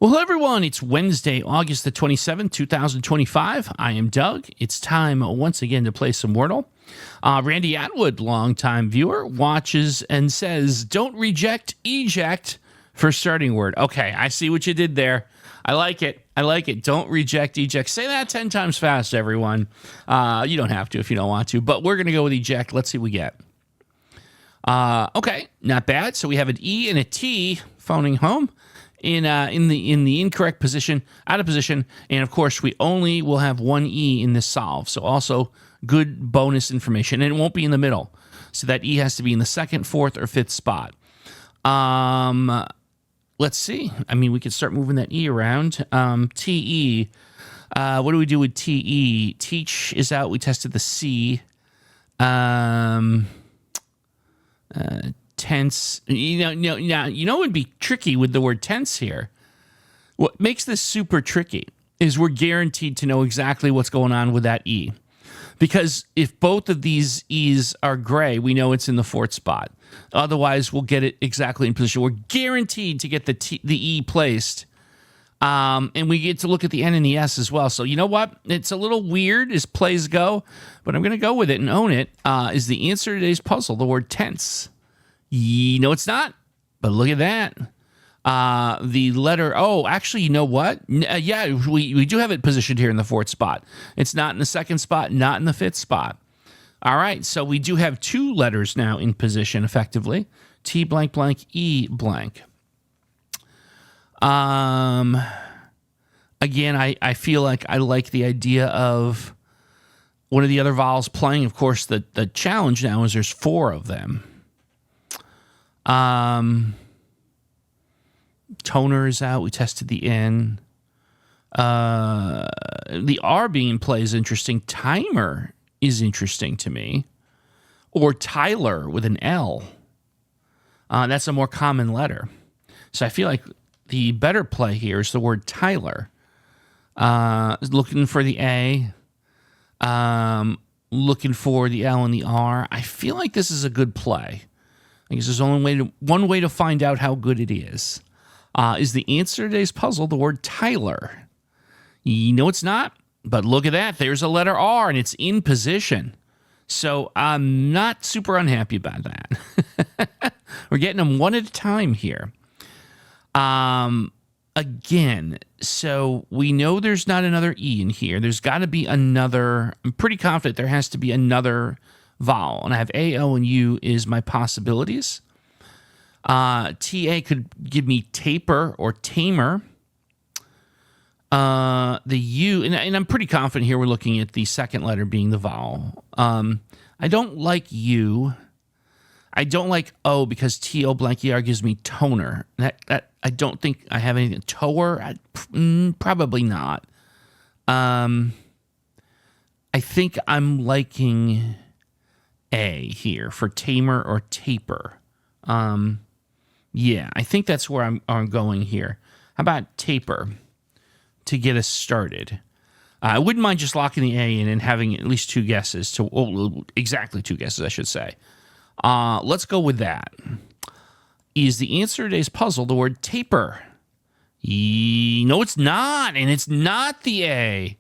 Well, hello, everyone. It's Wednesday, August the 27th, 2025. I am Doug. It's time once again to play some Wordle. Randy Atwood, longtime viewer, watches and says, don't reject eject for starting word. Okay, I see what you did there. I like it. I like it. Don't reject eject. Say that 10 times fast, everyone. You don't have to if you don't want to, but we're going to go with eject. Let's see what we get. Okay, not bad. So we have an E and a T phoning home in the incorrect position, out of position, and of course we only will have one E in this solve. So also good bonus information, and it won't be in the middle. So that E has to be in the second, fourth, or fifth spot. Let's see. I mean, we could start moving that E around. TE. What do we do with TE? Teach is out. We tested the C. Tense. You know, it would be tricky with the word tense here. What makes this super tricky is we're guaranteed to know exactly what's going on with that E. Because if both of these E's are gray, we know it's in the fourth spot. Otherwise, we'll get it exactly in position. We're guaranteed to get the E placed. And we get to look at the N and the S as well. So you know what? It's a little weird as plays go, but I'm going to go with it and own it. Is the answer to today's puzzle the word tense? No, it's not. But look at that. The letter, oh, actually, you know what? Yeah, we do have it positioned here in the fourth spot. It's not in the second spot, not in the fifth spot. All right, so we do have two letters now in position effectively. T blank blank, E blank. Again, I feel like I like the idea of one of the other vowels playing. Of course, the challenge now is there's four of them. Toner is out. We tested the N. The R being in play is interesting. Timer is interesting to me. Or Tyler with an L. That's a more common letter. So I feel like the better play here is the word Tyler. Looking for the A. Looking for the L and the R. I feel like this is a good play. I guess there's only one way to find out how good it is. Is the answer to today's puzzle the word Tyler? No, it's not. But look at that. There's a letter R, and it's in position. So I'm not super unhappy about that. We're getting them one at a time here. Again, so we know there's not another E in here. There's got to be another. I'm pretty confident there has to be another vowel. And I have A, O, and U is my possibilities. TA could give me taper or tamer. The U, and I'm pretty confident here we're looking at the second letter being the vowel. I don't like U. I don't like O because T-O blank E-R gives me toner. That I don't think I have anything. Tower? Probably not. I think I'm liking A here for tamer or taper. Yeah, I think that's where I'm going here. How about taper to get us started? I wouldn't mind just locking the A in and having at least two guesses. Exactly two guesses, I should say. Let's go with that. Is the answer to today's puzzle the word taper? No, it's not, and it's not the A.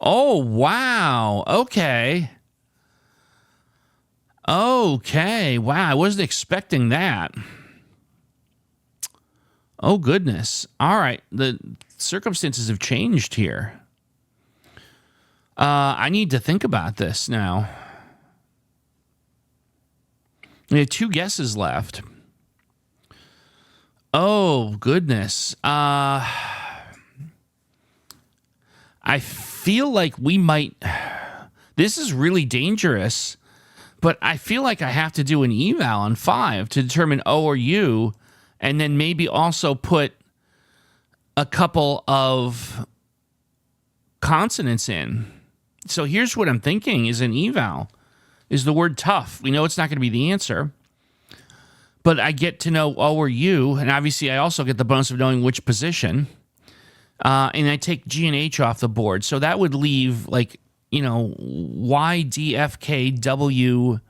Oh, wow. Okay. Okay. Wow, I wasn't expecting that. Oh, goodness. All right. The circumstances have changed here. I need to think about this now. We have two guesses left. Oh, goodness. I feel like we might... This is really dangerous, but I feel like I have to do an eval on 5 to determine O or U, and then maybe also put a couple of consonants in. So here's what I'm thinking is an eval. Is the word tough. We know it's not going to be the answer. But I get to know O or U, and obviously I also get the bonus of knowing which position. And I take G and H off the board. So that would leave, like, Y, D, F, K, W,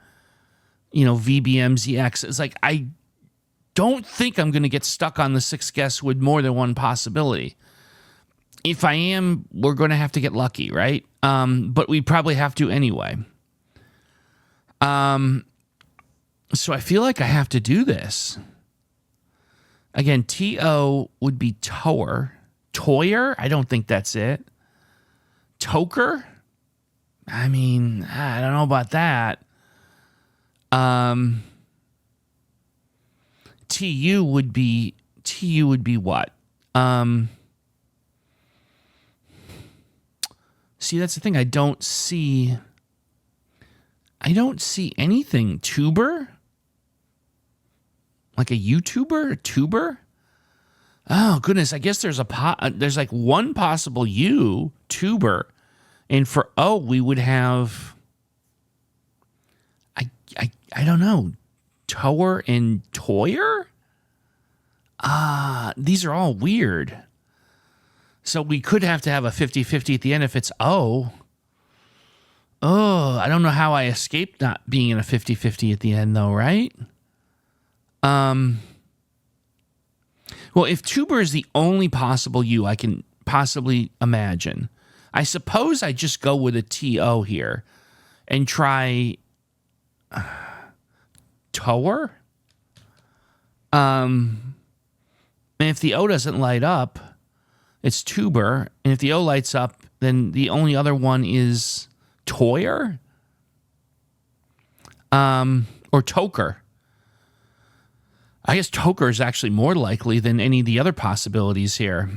V, B, M, Z, X. It's like I don't think I'm going to get stuck on the 6th guess with more than one possibility. If I am, we're going to have to get lucky, right? But we probably have to anyway. So I feel like I have to do this. Again, T-O would be tower. Toyer? I don't think that's it. Toker? I mean, I don't know about that. TU would be what? See, that's the thing. I don't see anything. Tuber? Like a YouTuber? A tuber? Oh, goodness. I guess there's there's like one possible U, tuber. And for O, we would have, I don't know, tower and toyer? These are all weird. So we could have to have a 50-50 at the end if it's O. Oh, I don't know how I escaped not being in a 50-50 at the end, though, right? Well, if tuber is the only possible U I can possibly imagine, I suppose I just go with a T-O here and try tower. And if the O doesn't light up, it's tuber. And if the O lights up, then the only other one is toyer or toker. I guess toker is actually more likely than any of the other possibilities here.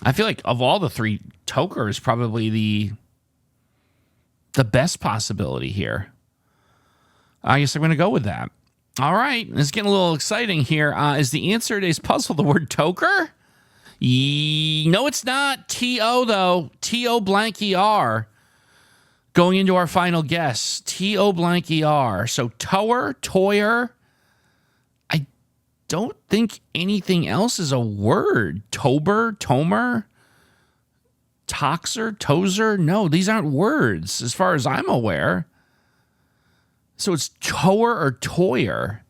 I feel like of all the three, toker is probably the best possibility here. I guess I'm going to go with that. All right, it's getting a little exciting here. Is the answer to today's puzzle the word toker? No, it's not. T-O, though. T-O blank E-R. Going into our final guess. T-O blank E-R. So tower, toyer. I don't think anything else is a word. Tober, tomer, toxer, tozer. No, these aren't words as far as I'm aware. So it's tower or toyer.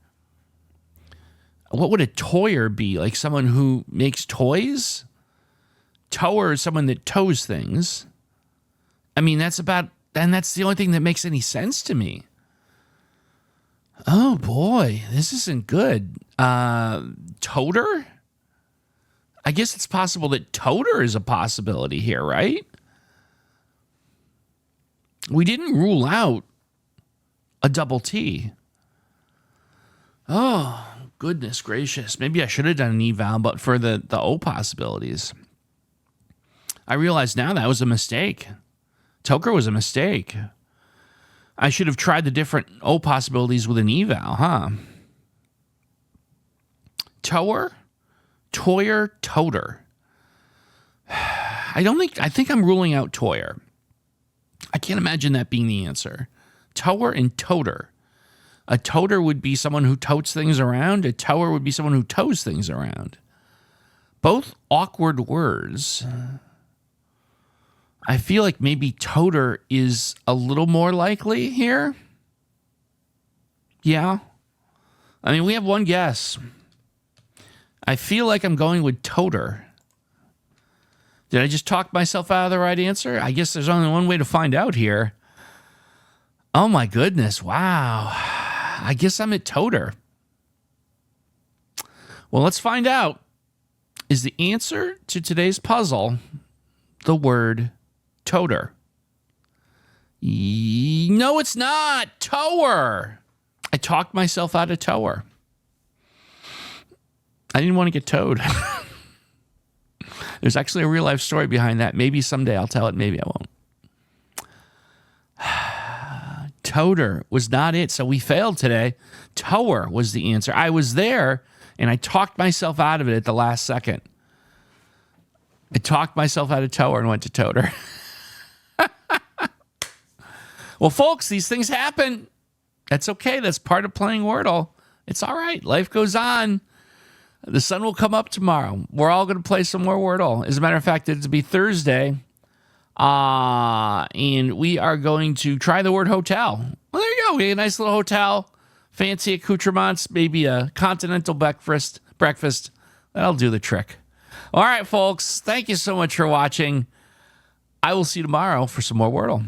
What would a toyer be? Like someone who makes toys? Tower is someone that tows things. I mean, that's the only thing that makes any sense to me. Oh boy, this isn't good. Toter? I guess it's possible that toter is a possibility here, right? We didn't rule out a double T. Oh, goodness gracious. Maybe I should have done an eval, but for the O possibilities. I realize now that was a mistake. Toker was a mistake. I should have tried the different O possibilities with an eval, huh? Tower, toyer, toter. I think I'm ruling out toyer. I can't imagine that being the answer. Tower and toter. A toter would be someone who totes things around. A tower would be someone who tows things around. Both awkward words. I feel like maybe toter is a little more likely here. Yeah. I mean, we have one guess. I feel like I'm going with toter. Did I just talk myself out of the right answer? I guess there's only one way to find out here. Oh my goodness, wow. I guess I'm at toter. Well, let's find out. Is the answer to today's puzzle the word toter? No, it's not. Tower. I talked myself out of tower. I didn't want to get towed. There's actually a real life story behind that. Maybe someday I'll tell it. Maybe I won't. Toter was not it, so we failed today. Tower was the answer. I was there, and I talked myself out of it at the last second. I talked myself out of tower and went to toter. Well, folks, these things happen. That's okay. That's part of playing Wordle. It's all right. Life goes on. The sun will come up tomorrow. We're all going to play some more Wordle. As a matter of fact, it'll be Thursday. And we are going to try the word hotel. Well, there you go. We had a nice little hotel fancy accoutrements, maybe a continental breakfast. That'll do the trick. All right, folks. Thank you so much for watching. I will see you tomorrow for some more Wordle.